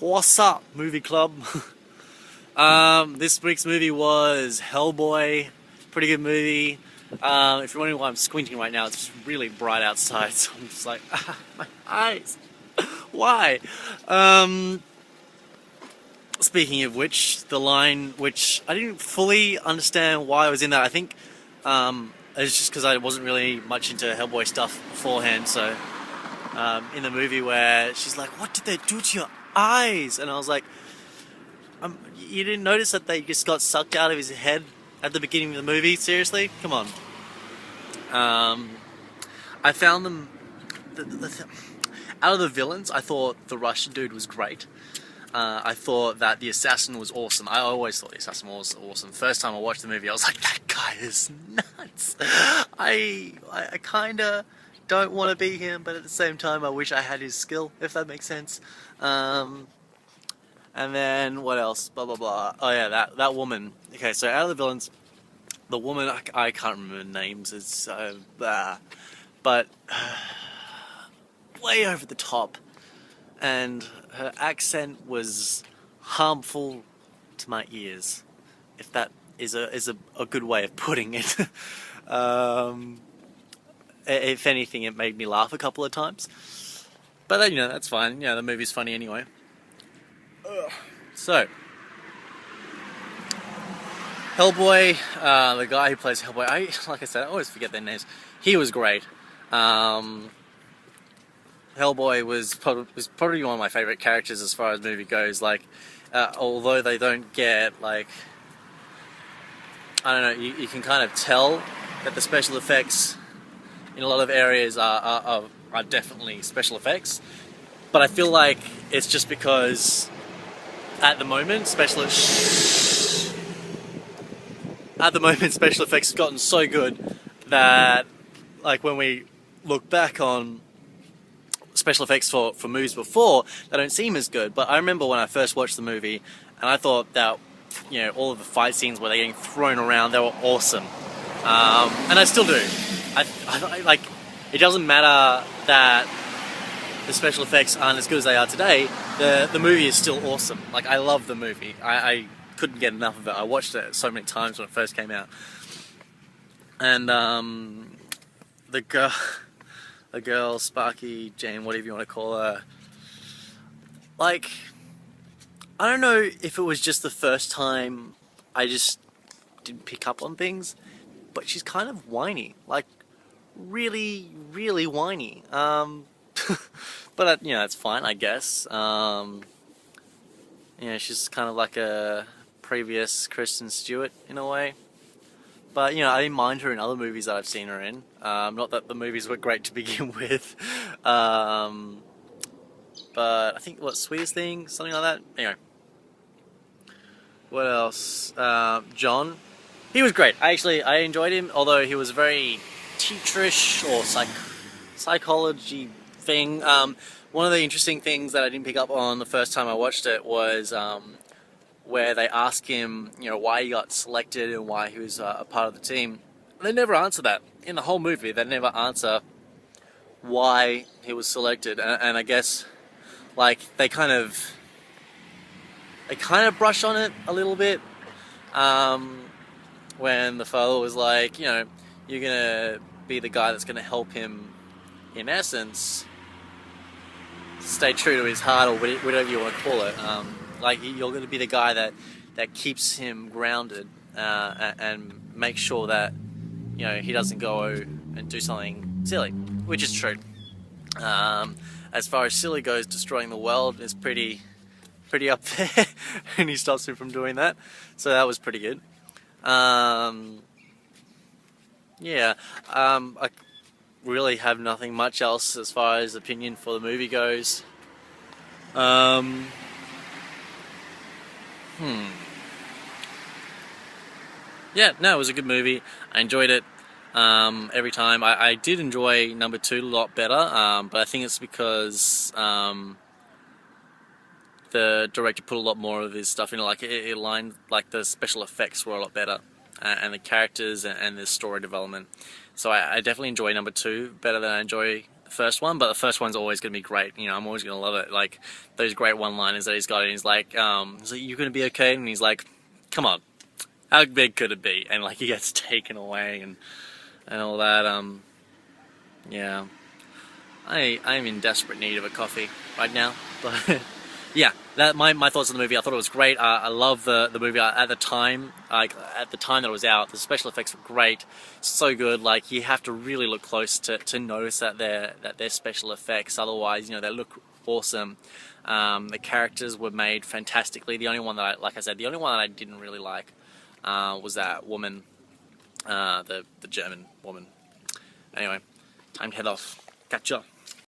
What's up, movie club? This week's movie was HellBoy. Pretty good movie. If you're wondering why I'm squinting right now, it's really bright outside, so I'm just like, my eyes. Why? Speaking of which, the line which I didn't fully understand why I was in that. I think it's just because I wasn't really much into HellBoy stuff beforehand. So in the movie where she's like, "What did they do to your eyes?" and I was like, "You didn't notice that they just got sucked out of his head at the beginning of the movie? Seriously, come on." I found them out of the villains. I thought the Russian dude was great. I thought that the assassin was awesome. I always thought the assassin was awesome. First time I watched the movie, I was like, that guy is nuts. I kind of don't want to be him, but at the same time, I wish I had his skill, if that makes sense. And then, what else? Blah, blah, blah. Oh yeah, that woman. Okay, so out of the villains, the woman, I can't remember names. It's, but way over the top. And her accent was harmful to my ears, if that is a good way of putting it. If anything, it made me laugh a couple of times. But you know, that's fine. Yeah, the movie's funny anyway. So, HellBoy, the guy who plays HellBoy, like I said, I always forget their names. He was great. HellBoy was probably one of my favourite characters as far as movie goes. Like, although they don't get, like, I don't know, you can kind of tell that the special effects in a lot of areas are definitely special effects. But I feel like it's just because at the moment special effects have gotten so good that, like, when we look back on special effects for movies before, they don't seem as good. But I remember when I first watched the movie, and I thought that, you know, all of the fight scenes where they're getting thrown around, they were awesome. And I still do. I like, it doesn't matter that the special effects aren't as good as they are today. The movie is still awesome. Like, I love the movie. I couldn't get enough of it. I watched it so many times when it first came out. And the girl, Sparky, Jane, whatever you want to call her, like, I don't know if it was just the first time I just didn't pick up on things, but she's kind of whiny, like, really, really whiny. But you know, it's fine, I guess. You know, she's kind of like a previous Kristen Stewart in a way. But, you know, I didn't mind her in other movies that I've seen her in. Not that the movies were great to begin with. But I think, Sweetest Thing? Something like that? Anyway. What else? John. He was great. I enjoyed him, although he was very teacherish or psychology thing. One of the interesting things that I didn't pick up on the first time I watched it was where they ask him, you know, why he got selected and why he was a part of the team. They never answer that. In the whole movie, they never answer why he was selected. And I guess, like, they kind of brush on it a little bit. When the father was like, you know, you're gonna be the guy that's gonna help him, in essence, stay true to his heart, or whatever you want to call it. Like, you're going to be the guy that keeps him grounded and make sure that, you know, he doesn't go and do something silly, which is true. As far as silly goes, destroying the world is pretty up there, and he stops him from doing that. So that was pretty good. Yeah, I really have nothing much else as far as opinion for the movie goes. Yeah, no, it was a good movie. I enjoyed it every time. I did enjoy number 2 a lot better, but I think it's because the director put a lot more of his stuff in. Like, it aligned, like, the special effects were a lot better, and the characters and the story development. So I definitely enjoy number 2 better than I enjoy the first one, but the first one's always going to be great. You know, I'm always going to love it. Like, those great one-liners that he's got, and he's like, "You going to be okay?" And he's like, "Come on, how big could it be?" And like, he gets taken away and all that. Yeah, I'm in desperate need of a coffee right now, but yeah, that my thoughts on the movie. I thought it was great. I love the movie at the time. Like, at the time that it was out, the special effects were great, so good. Like, you have to really look close to notice that they're special effects. Otherwise, you know, they look awesome. The characters were made fantastically. The only one that like I said, the only one that I didn't really like was that woman, the German woman. Anyway, time to head off. Catch ya.